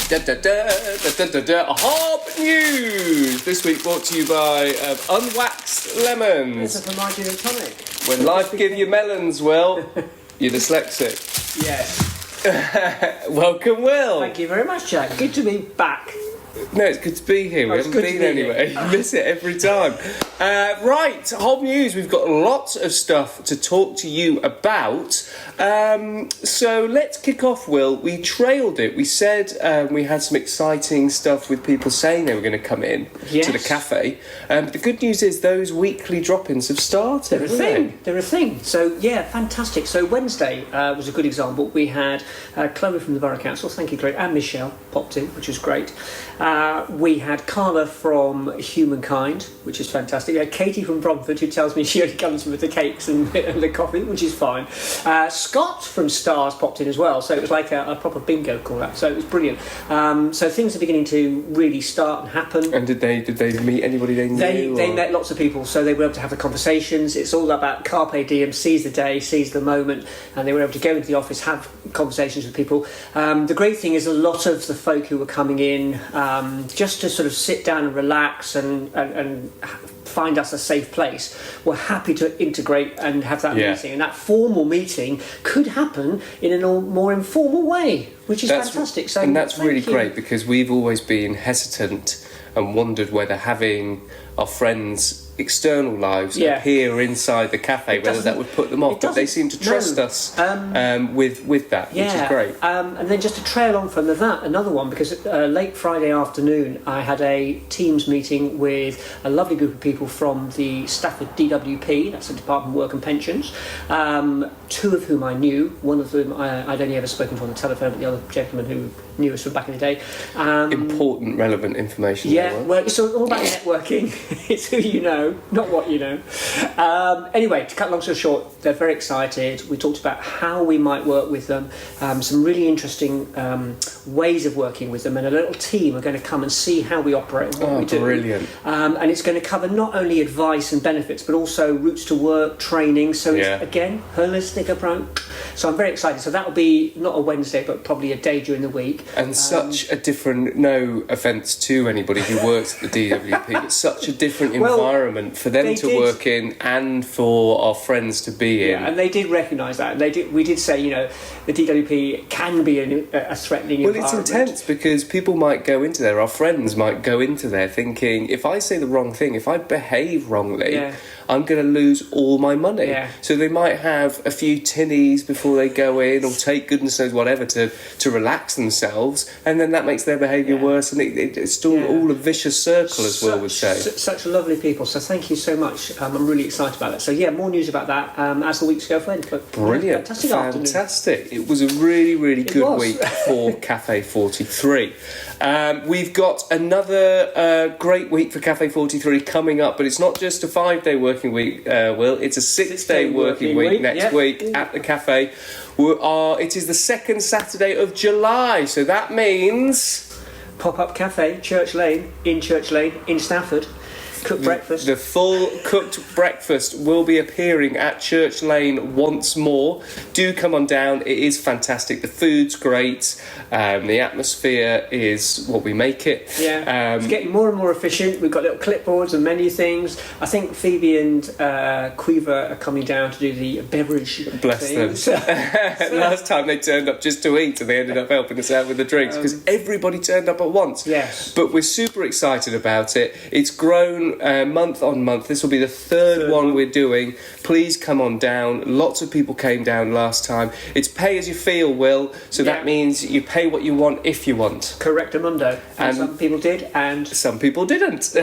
HoBNews! This week brought to you by Unwaxed Lemons. It's a margin and tonic. When life give you melons, Will, you're dyslexic. Yes. Welcome, Will. Thank you very much, Jack. Good to be back. No, it's good to be here. We haven't been anywhere. You miss it every time. Right, HoBNews. We've got lots of stuff to talk to you about. So let's kick off, Will. We trailed it. We said we had some exciting stuff with people saying they were going to come in to the cafe. But the good news is those weekly drop-ins have started. They're a thing. So, yeah, fantastic. So Wednesday was a good example. We had Chloe from the Borough Council, thank you, Chloe, and Michelle popped in, which was great. We had Carla from Humankind, which is fantastic. We had Katie from Bromford, who tells me she only comes with the cakes and the coffee, which is fine. Scott from Stars popped in as well, so it was like a proper bingo call-up, so it was brilliant. So things are beginning to really start and happen. And did they meet anybody they knew? They met lots of people, so they were able to have the conversations. It's all about carpe diem, seize the day, seize the moment, and they were able to go into the office, have conversations with people. The great thing is a lot of the folk who were coming in just to sort of sit down and relax and find us a safe place, were happy to integrate and have that meeting. And that formal meeting could happen in a more informal way, which is fantastic. So, and that's really great, because we've always been hesitant and wondered whether having our friends' external lives appear inside the cafe, whether that would put them off, but they seem to trust us with that, which is great. And then just to trail on from that, another one, because late Friday afternoon I had a Teams meeting with a lovely group of people from the Stafford DWP, that's the Department of Work and Pensions, two of whom I knew. One of them I'd only ever spoken to on the telephone, but the other gentleman who knew us from back in the day. Important, relevant information. Well, it's all about networking. It's who you know, not what you know. Anyway, to cut long story short, they're very excited. We talked about how we might work with them, some really interesting ways of working with them, and a little team are going to come and see how we operate and what we do. Brilliant. And it's going to cover not only advice and benefits, but also routes to work, training. So it's, again, holistic approach. So I'm very excited. So that'll be not a Wednesday, but probably a day during the week. And such a different, no offence to anybody who works at the DWP, but such a different environment for them to work in and for our friends to be in. Yeah, and they did recognise that. And we did say, the DWP can be a threatening environment. Well, it's intense, because people might go into there, our friends might go into there thinking, if I say the wrong thing, if I behave wrongly, I'm going to lose all my money. So they might have a few tinnies before they go in, or take goodness knows whatever to relax themselves, and then that makes their behaviour worse, and it's all a vicious circle, as Will would say. Such lovely people, so thank you so much. I'm really excited about that. So more news about that as the weeks go forward. But brilliant, fantastic. It was a really, really good week for Cafe 43. We've got another great week for Cafe 43 coming up, but it's not just a 5-day working week, Will. It's a 6-day working week next week at the cafe. It is the second Saturday of July, so that means pop-up cafe, Church Lane in Stafford. Cooked breakfast. The full cooked breakfast will be appearing at Church Lane once more. Do come on down. It is fantastic. The food's great. The atmosphere is what we make it. It's getting more and more efficient. We've got little clipboards and menu things. I think Phoebe and Quiver are coming down to do the beverage. Bless things. them. Last time they turned up just to eat, and they ended up helping us out with the drinks, because everybody turned up at once. Yes. But we're super excited about it. It's grown month on month. This will be the third one we're doing. Please come on down. Lots of people came down last time. It's pay as you feel, Will. So that means you pay what you want if you want. Correctamundo. And some people did, and some people didn't,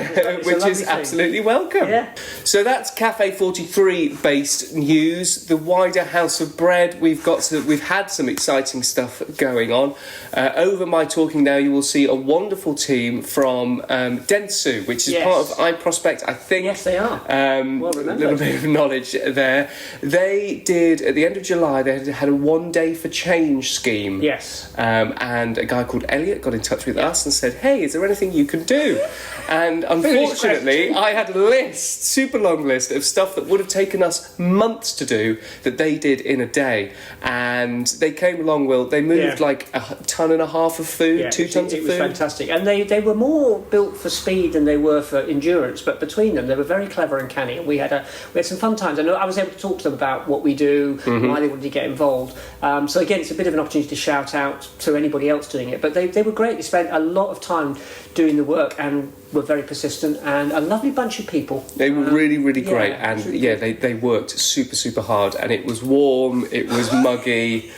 which is absolutely welcome. So that's Cafe 43 based news. The wider House of Bread, we've had some exciting stuff going on. Over my talking now, you will see a wonderful team from Dentsu, which is part of Prospect, I think. Yes, they are. Well A remembered. little bit of knowledge there. They did, at the end of July, they had a 1 day for change scheme. Yes. And a guy called Elliot got in touch with us and said, hey, is there anything you can do? And unfortunately, I had a list, super long list, of stuff that would have taken us months to do that they did in a day. And they came along, Will. They moved like 1.5 tons of food, 2 tons of food. It was fantastic. And they were more built for speed than they were for endurance, but between them, they were very clever and canny. And we had some fun times. And I was able to talk to them about what we do, why they wanted to get involved. So again, it's a bit of an opportunity to shout out to anybody else doing it. But they were great. They spent a lot of time doing the work and were very persistent, and a lovely bunch of people. They were really, really great, and really they worked super, super hard, and it was warm, it was muggy,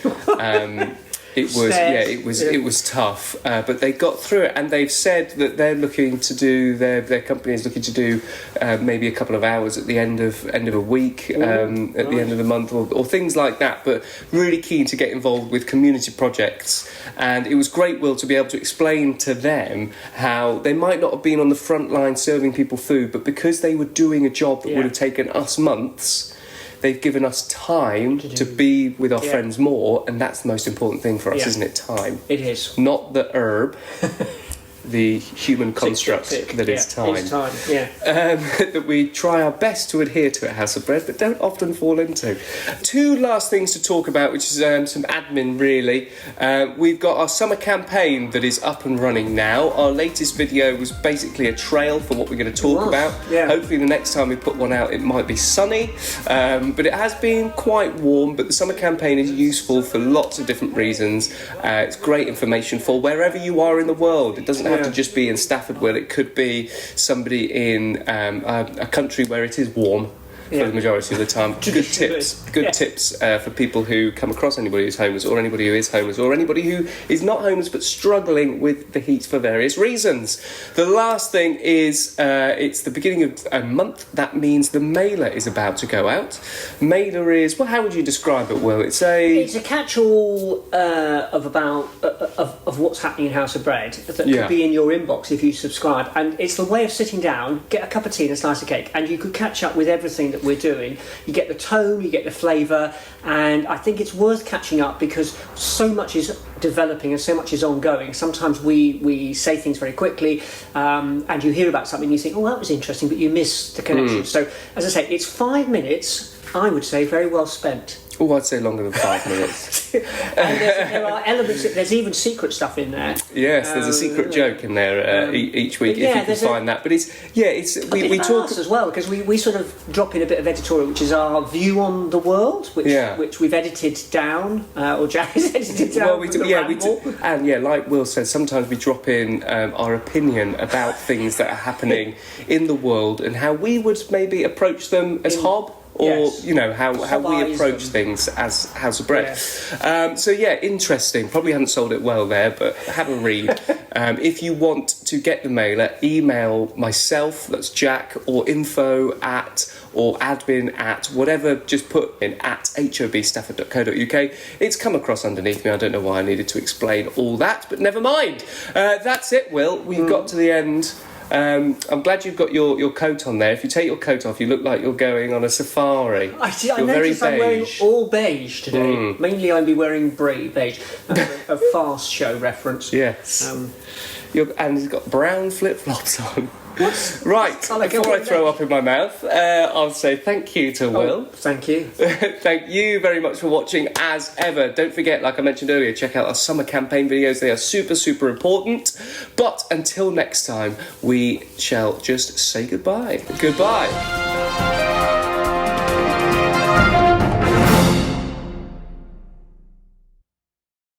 it was tough, but they got through it, and they've said that they're looking to do their company is looking to do maybe a couple of hours at the end of a week, at the end of the month, or things like that. But really keen to get involved with community projects, and it was great, Will, to be able to explain to them how they might not have been on the front line serving people food, but because they were doing a job that would have taken us months. They've given us time to be with our friends more, and that's the most important thing for us, isn't it? Time. It is. Not the herb, the human construct that is time. It's time, that we try our best to adhere to at House of Bread, but don't often fall into. 2 last things to talk about, which is some admin, really. We've got our summer campaign that is up and running now. Our latest video was basically a trail for what we're going to talk about. Yeah. Hopefully the next time we put one out, it might be sunny. But it has been quite warm, but the summer campaign is useful for lots of different reasons. It's great information for wherever you are in the world. It doesn't have to just be in Stafford, Will. It could be somebody in a country where it is warm for the majority of the time. Good tips for people who come across anybody who's homeless, or anybody who is homeless, or anybody who is not homeless but struggling with the heat for various reasons. The last thing is it's the beginning of a month. That means the mailer is about to go out. Mailer is, well, how would you describe it, Will? It's a catch-all of what's happening in House of Bread that could be in your inbox if you subscribe, and it's the way of sitting down, get a cup of tea and a slice of cake, and you could catch up with everything that we're doing. You get the tone, you get the flavour, and I think it's worth catching up because so much is developing and so much is ongoing. Sometimes we say things very quickly, and you hear about something and you think, oh, that was interesting, but you miss the connection. So, as I say, it's 5 minutes, I would say, very well spent. Oh, I'd say longer than 5 minutes. And there are elements, there's even secret stuff in there. Yes, there's a secret joke in there each week, if you can find that. But we talk as well, because we sort of drop in a bit of editorial, which is our view on the world, which we've edited down, or Jack has edited down. Well, we do, and like Will said, sometimes we drop in our opinion about things that are happening in the world and how we would maybe approach them as Hob. Or, how we approach things as House of Bread. Interesting. Probably haven't sold it well there, but have a read. If you want to get the mailer, email myself, that's Jack, or info at, or admin at, whatever, just put in at hobstafford.co.uk. It's come across underneath me. I don't know why I needed to explain all that, but never mind. That's it, Will. We've got to the end. I'm glad you've got your coat on there. If you take your coat off, you look like you're going on a safari. I noticed I'm wearing all beige today. Mainly I'll be wearing beige. A Fast Show reference. Yes. And he's got brown flip-flops on. Right, before I throw up in my mouth, I'll say thank you to Will. Thank you. Thank you very much for watching, as ever. Don't forget, like I mentioned earlier, check out our summer campaign videos. They are super, super important. But until next time, we shall just say goodbye. Goodbye.